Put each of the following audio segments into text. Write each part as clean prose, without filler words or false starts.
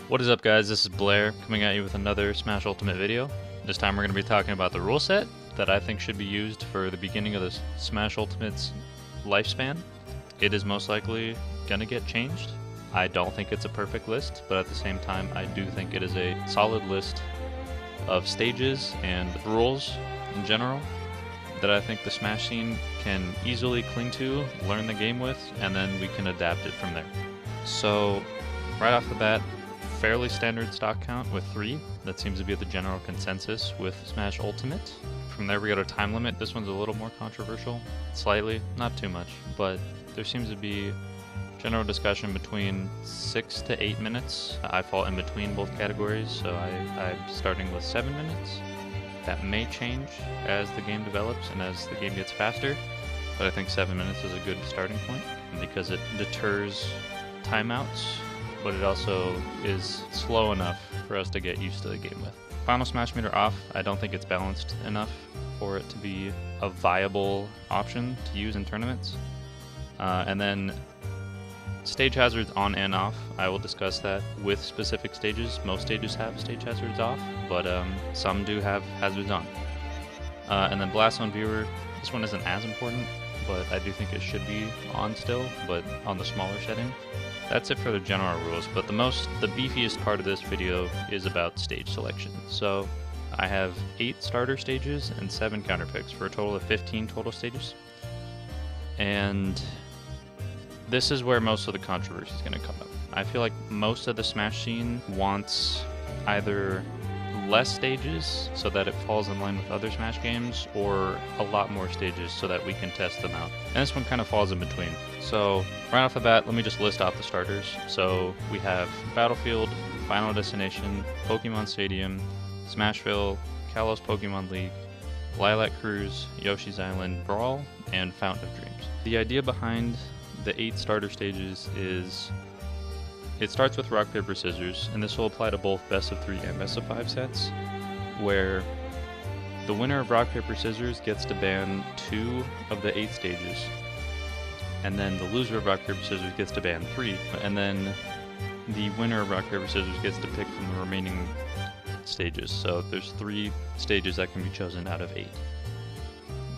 What is up, guys? This is Blair coming at you with another Smash Ultimate video. This time we're going to be talking about the rule set that I think should be used for the beginning of the Smash Ultimate's lifespan. It is most likely going to get changed. I don't think it's a perfect list, but at the same time I do think it is a solid list of stages and rules in general that I think the Smash scene can easily cling to, learn the game with, and then we can adapt it from there. So right off the bat, fairly standard stock count with 3. That seems to be the general consensus with Smash Ultimate. From there we got a time limit. This one's a little more controversial, slightly, not too much, but there seems to be general discussion between 6 to 8 minutes. I fall in between both categories, so I'm starting with 7 minutes. That may change as the game develops and as the game gets faster, but I think 7 minutes is a good starting point because it deters timeouts, but it also is slow enough for us to get used to the game with. Final Smash meter off, I don't think it's balanced enough for it to be a viable option to use in tournaments. And then stage hazards on and off, I will discuss that with specific stages. Most stages have stage hazards off, but some do have hazards on. And then blast on viewer, this one isn't as important, but I do think it should be on still, but on the smaller setting. That's it for the general rules, but the beefiest part of this video is about stage selection. So I have 8 starter stages and 7 counter picks for a total of 15 total stages. And this is where most of the controversy is going to come up. I feel like most of the Smash scene wants either less stages so that it falls in line with other Smash games, or a lot more stages so that we can test them out. And this one kind of falls in between. So right off the bat, let me just list off the starters. So we have Battlefield, Final Destination, Pokemon Stadium, Smashville, Kalos Pokemon League, Lilac Cruise, Yoshi's Island Brawl, and Fountain of Dreams. The idea behind the 8 starter stages is it starts with rock, paper, scissors, and this will apply to both best of 3 and best of 5 sets, where the winner of rock, paper, scissors gets to ban 2 of the 8 stages, and then the loser of rock, paper, scissors gets to ban 3, and then the winner of rock, paper, scissors gets to pick from the remaining stages. So there's 3 stages that can be chosen out of 8.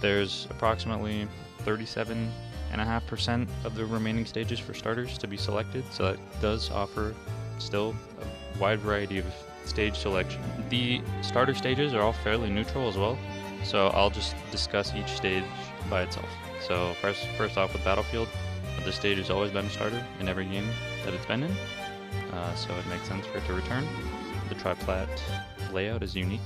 There's approximately 37.5% of the remaining stages for starters to be selected, so that does offer still a wide variety of stage selection. The starter stages are all fairly neutral as well, so I'll just discuss each stage by itself. So first off with Battlefield, this stage has always been a starter in every game that it's been in, so it makes sense for it to return. The tri-plat layout is unique,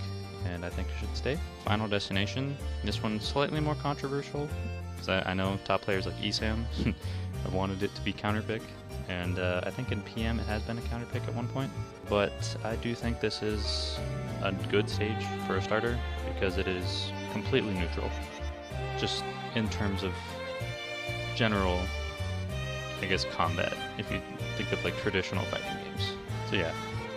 and I think it should stay. Final Destination, this one's slightly more controversial, because I know top players like Esam have wanted it to be counterpick, and I think in PM it has been a counterpick at one point, but I do think this is a good stage for a starter because it is completely neutral, just in terms of general, I guess, combat, if you think of like traditional fighting games. So yeah,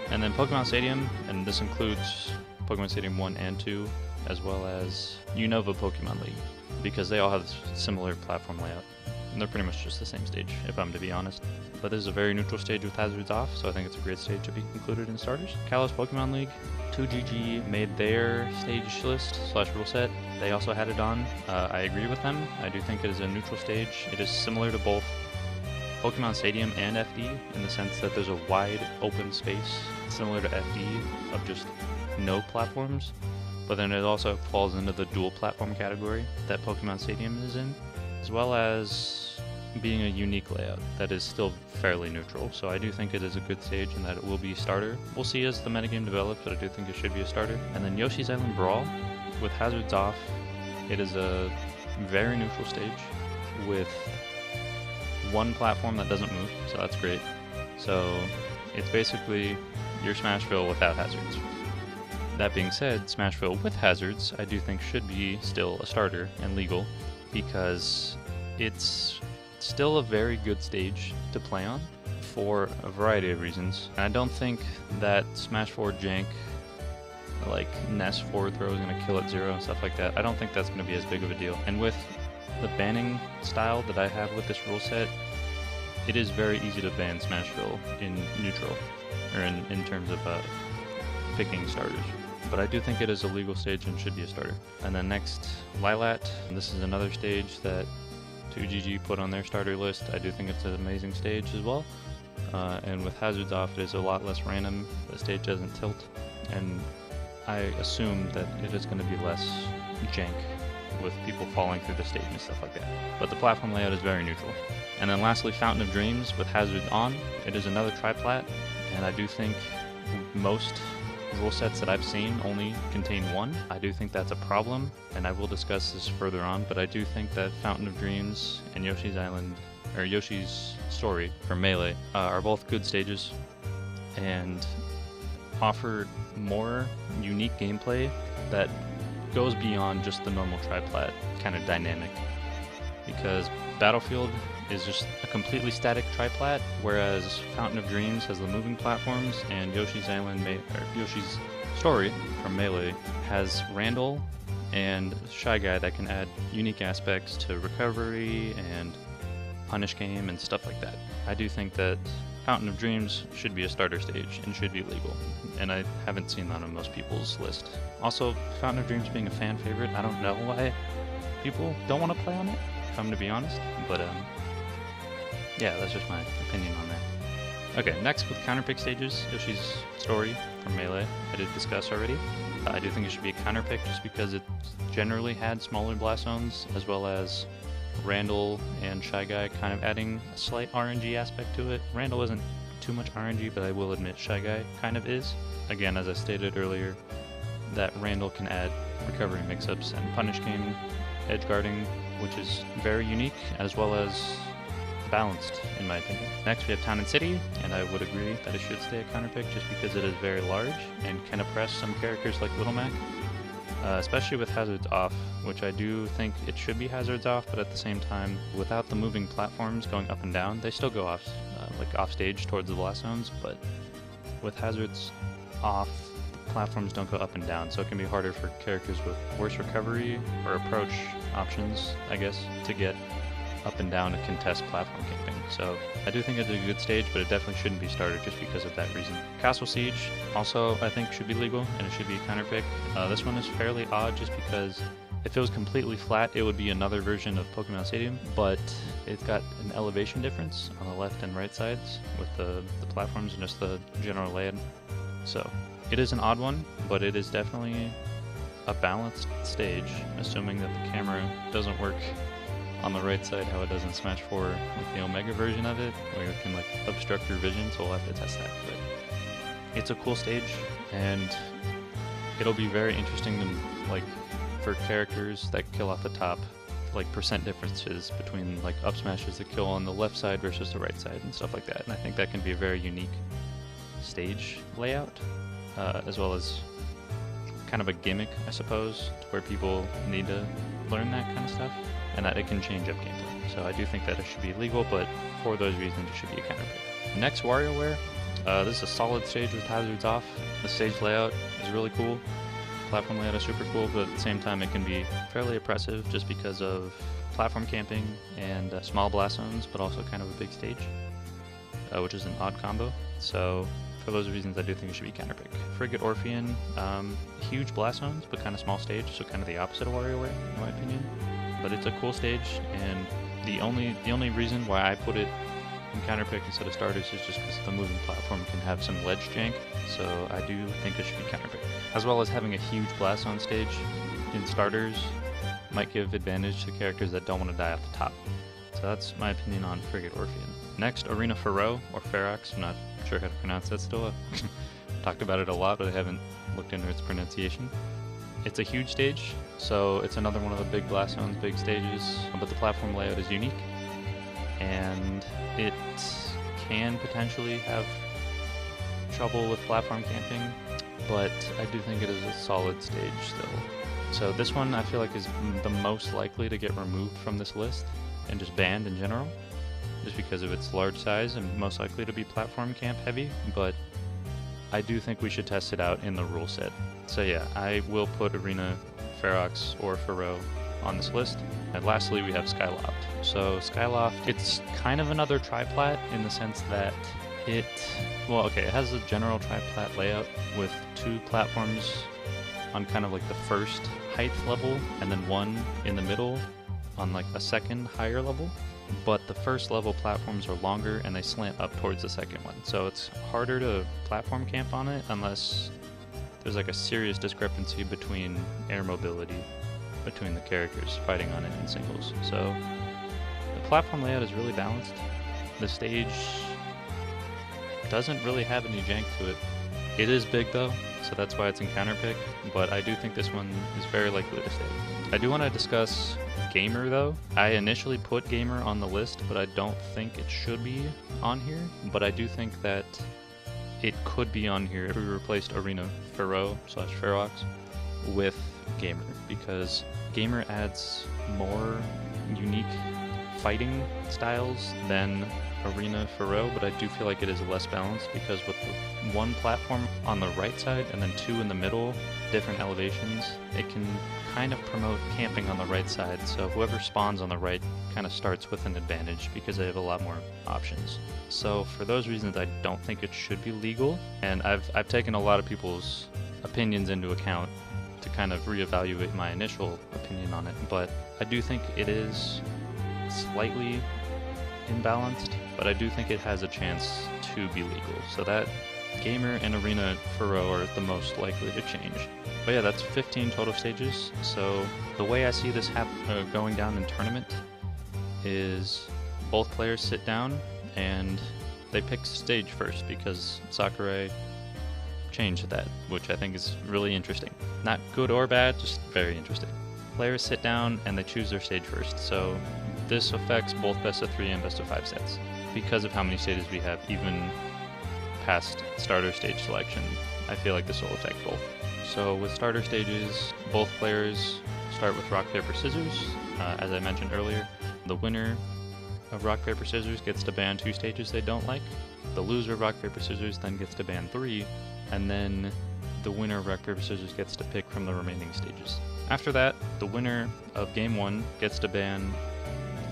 and then Pokemon Stadium, and this includes Pokemon Stadium 1 and 2, as well as Unova Pokemon League, because they all have this similar platform layout. And they're pretty much just the same stage, if I'm to be honest. But this is a very neutral stage with hazards off, so I think it's a great stage to be included in starters. Kalos Pokemon League, 2GG made their stage list / rule set. They also had it on. I agree with them. I do think it is a neutral stage. It is similar to both Pokemon Stadium and FD in the sense that there's a wide open space, similar to FD, of just no platforms. But then it also falls into the dual platform category that Pokemon Stadium is in, as well as being a unique layout that is still fairly neutral. So I do think it is a good stage and that it will be a starter. We'll see as the metagame develops, but I do think it should be a starter. And then Yoshi's Island Brawl, with hazards off, it is a very neutral stage with one platform that doesn't move, so that's great. So it's basically your Smashville without hazards. That being said, Smashville with hazards I do think should be still a starter and legal, because it's still a very good stage to play on for a variety of reasons. And I don't think that Smash forward jank, like Ness forward throw, is going to kill at 0 and stuff like that. I don't think that's going to be as big of a deal. And with the banning style that I have with this rule set, it is very easy to ban Smashville in neutral, or in terms of picking starters. But I do think it is a legal stage and should be a starter. And then next, Lilat. This is another stage that 2GG put on their starter list. I do think it's an amazing stage as well. And with hazards off, it is a lot less random. The stage doesn't tilt, and I assume that it is going to be less jank with people falling through the stage and stuff like that. But the platform layout is very neutral. And then lastly, Fountain of Dreams with hazards on. It is another tri-plat, and I do think most rule sets that I've seen only contain one. I do think that's a problem, and I will discuss this further on, but I do think that Fountain of Dreams and Yoshi's Island, or Yoshi's Story for Melee, are both good stages and offer more unique gameplay that goes beyond just the normal tri-plat kind of dynamic. Because Battlefield is just a completely static tri-plat, whereas Fountain of Dreams has the moving platforms, and Yoshi's Yoshi's Story from Melee has Randall and Shy Guy that can add unique aspects to recovery and punish game and stuff like that. I do think that Fountain of Dreams should be a starter stage and should be legal, and I haven't seen that on most people's list. Also, Fountain of Dreams being a fan favorite, I don't know why people don't want to play on it, if I'm to be honest, but yeah, that's just my opinion on that. Okay, next with counterpick stages, Yoshi's Story from Melee, I did discuss already. I do think it should be a counterpick just because it generally had smaller blast zones, as well as Randall and Shy Guy kind of adding a slight RNG aspect to it. Randall isn't too much RNG, but I will admit Shy Guy kind of is. Again, as I stated earlier, that Randall can add recovery mix-ups and punish game edge guarding, which is very unique, as well as balanced, in my opinion. Next, we have Town and City, and I would agree that it should stay a counterpick just because it is very large and can oppress some characters like Little Mac, especially with hazards off, which I do think it should be hazards off, but at the same time, without the moving platforms going up and down, they still go off, like off stage towards the blast zones, but with hazards off, the platforms don't go up and down, so it can be harder for characters with worse recovery or approach options, I guess, to get up and down to contest platform camping. So I do think it's a good stage, but it definitely shouldn't be started just because of that reason. Castle Siege also I think should be legal, and it should be a counterpick. This one is fairly odd just because if it was completely flat, it would be another version of Pokemon Stadium, but it's got an elevation difference on the left and right sides with the platforms and just the general layout. So it is an odd one, but it is definitely a balanced stage, assuming that the camera doesn't work on the right side how it does in Smash 4 with the Omega version of it, where it can like obstruct your vision, so we'll have to test that. But it's a cool stage, and it'll be very interesting to, like, for characters that kill off the top, like percent differences between like up smashes that kill on the left side versus the right side and stuff like that. And I think that can be a very unique stage layout, as well as kind of a gimmick, I suppose, where people need to learn that kind of stuff, and that it can change up gameplay. So I do think that it should be legal, but for those reasons it should be a counterpick. Next, Warioware. This is a solid stage with hazards off. The stage layout is really cool. Platform layout is super cool, but at the same time it can be fairly oppressive just because of platform camping and small blast zones, but also kind of a big stage, which is an odd combo. So for those reasons, I do think it should be counterpick. Frigate Orpheon, huge blast zones, but kind of small stage, so kind of the opposite of WarioWare, in my opinion. But it's a cool stage, and the only reason why I put it in counterpick instead of starters is just because the moving platform can have some ledge jank, so I do think it should be counterpick. As well as having a huge blast zone stage in starters might give advantage to characters that don't want to die off the top. So that's my opinion on Frigate Orpheon. Next, Arena Ferox, or Ferox, I'm not sure how to pronounce that still. Talked about it a lot, but I haven't looked into its pronunciation. It's a huge stage, so it's another one of the big blast zones, big stages, but the platform layout is unique, and it can potentially have trouble with platform camping, but I do think it is a solid stage still. So this one I feel like is the most likely to get removed from this list and just banned in general, just because of its large size and most likely to be platform camp heavy, but I do think we should test it out in the rule set. So yeah, I will put Arena, Ferox, or Ferox on this list, And lastly, we have Skyloft. So Skyloft, it's kind of another triplat in the sense that it has a general triplat layout with 2 platforms on kind of like the first height level, and then 1 in the middle on like a second higher level. But the first level platforms are longer and they slant up towards the second one. So it's harder to platform camp on it unless there's like a serious discrepancy between air mobility between the characters fighting on it in singles. So the platform layout is really balanced. The stage doesn't really have any jank to it. It is big though, so that's why it's in counterpick, but I do think this one is very likely to stay. I do want to discuss Gamer though. I initially put Gamer on the list, but I don't think it should be on here, but I do think that it could be on here if we replaced Arena Ferox with Gamer, because Gamer adds more unique fighting styles than Arena Ferox, but I do feel like it is less balanced because with the 1 platform on the right side and then 2 in the middle, different elevations, it can kind of promote camping on the right side, so whoever spawns on the right kind of starts with an advantage because they have a lot more options. So for those reasons, I don't think it should be legal, and I've taken a lot of people's opinions into account to kind of reevaluate my initial opinion on it, but I do think it is slightly imbalanced, but I do think it has a chance to be legal. So that Gamer and Arena Ferox are the most likely to change. But yeah, that's 15 total stages. So the way I see this going down in tournament is both players sit down and they pick stage first, because Sakurai changed that, which I think is really interesting. Not good or bad, just very interesting. Players sit down and they choose their stage first. So this affects both best of 3 and best of 5 sets because of how many stages we have, even past starter stage selection. I feel like this will affect both. So with starter stages, both players start with rock, paper, scissors. As I mentioned earlier, the winner of rock, paper, scissors gets to ban 2 stages they don't like. The loser of rock, paper, scissors then gets to ban 3, and then the winner of rock, paper, scissors gets to pick from the remaining stages. After that, the winner of game 1 gets to ban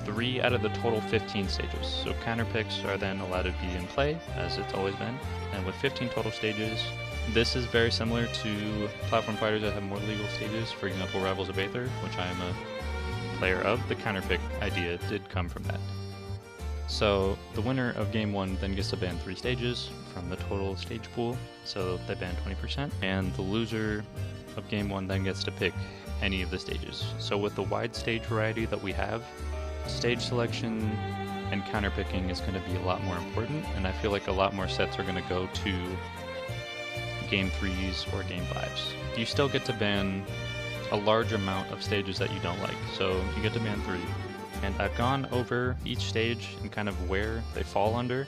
3 out of the total 15 stages. So counter picks are then allowed to be in play, as it's always been. And with 15 total stages, this is very similar to platform fighters that have more legal stages. For example, Rivals of Aether, which I am a player of. The counter pick idea did come from that. So the winner of game 1 then gets to ban 3 stages from the total stage pool, so they ban 20%. And the loser of game 1 then gets to pick any of the stages. So with the wide stage variety that we have, stage selection and counterpicking is going to be a lot more important, and I feel like a lot more sets are going to go to game 3s or game 5s. You still get to ban a large amount of stages that you don't like, so you get to ban 3. And I've gone over each stage and kind of where they fall under.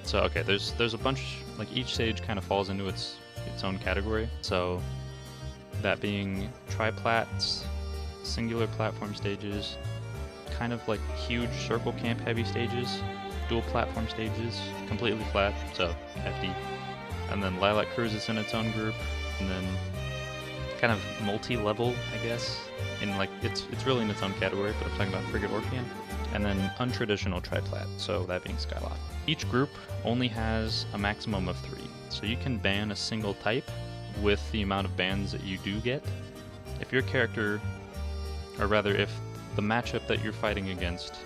So okay, there's a bunch, like each stage kind of falls into its own category. So that being triplats, singular platform stages, kind of like huge circle camp heavy stages, dual platform stages, completely flat, so FD. And then Lilac Cruise is in its own group, and then kind of multi-level, I guess. In like it's really in its own category, but I'm talking about Frigate Orpheon. And then untraditional triplat, so that being Skyloft. Each group only has a maximum of 3, so you can ban a single type with the amount of bans that you do get. If your character, or rather if the matchup that you're fighting against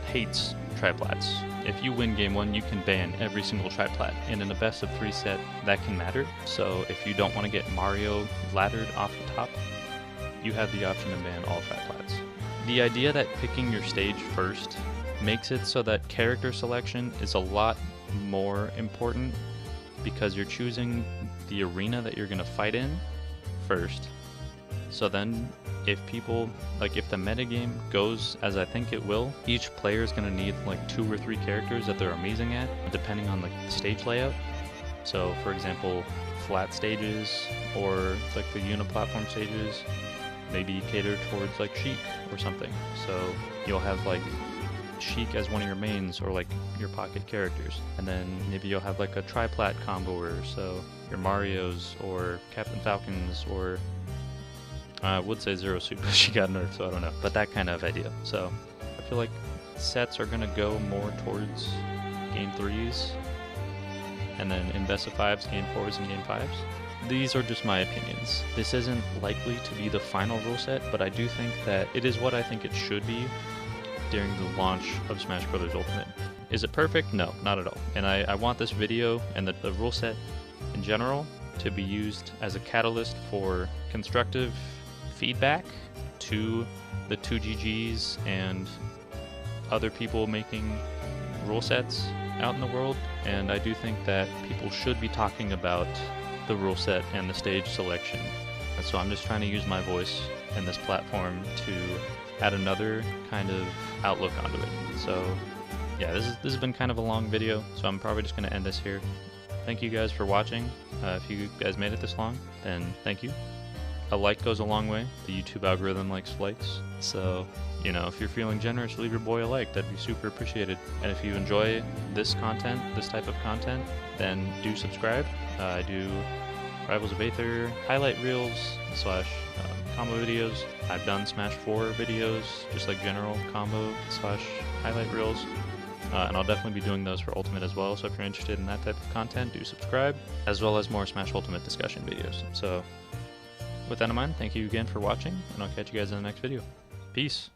hates triplats, if you win game 1, you can ban every single triplat, and in a best of 3 set, that can matter. So if you don't want to get Mario laddered off the top, you have the option to ban all triplats. The idea that picking your stage first makes it so that character selection is a lot more important, because you're choosing the arena that you're going to fight in first. So then if people, like if the metagame goes as I think it will, each player is going to need like 2 or 3 characters that they're amazing at, depending on like the stage layout. So for example, flat stages or like the uniplatform stages maybe cater towards like Sheik or something. So you'll have like Sheik as one of your mains or like your pocket characters, and then maybe you'll have like a triplat comboer, so your Marios or Captain Falcons or I would say Zero Suit, but she got nerfed, so I don't know. But that kind of idea. So I feel like sets are gonna go more towards game 3s, and then in best of 5s, game 4s, and game 5s. These are just my opinions. This isn't likely to be the final rule set, but I do think that it is what I think it should be during the launch of Smash Bros. Ultimate. Is it perfect? No, not at all. And I want this video and the rule set in general to be used as a catalyst for constructive feedback to the 2GGs and other people making rule sets out in the world. And I do think that people should be talking about the rule set and the stage selection. And so I'm just trying to use my voice and this platform to add another kind of outlook onto it. So yeah, this has been kind of a long video, so I'm probably just going to end this here. Thank you guys for watching. If you guys made it this long, then thank you. A like goes a long way. The YouTube algorithm likes likes. So, you know, if you're feeling generous, leave your boy a like. That'd be super appreciated. And if you enjoy this content, this type of content, then do subscribe. I do Rivals of Aether highlight reels / combo videos. I've done Smash 4 videos, just like general combo / highlight reels. And I'll definitely be doing those for Ultimate as well, so if you're interested in that type of content, do subscribe, as well as more Smash Ultimate discussion videos. So, with that in mind, thank you again for watching, and I'll catch you guys in the next video. Peace!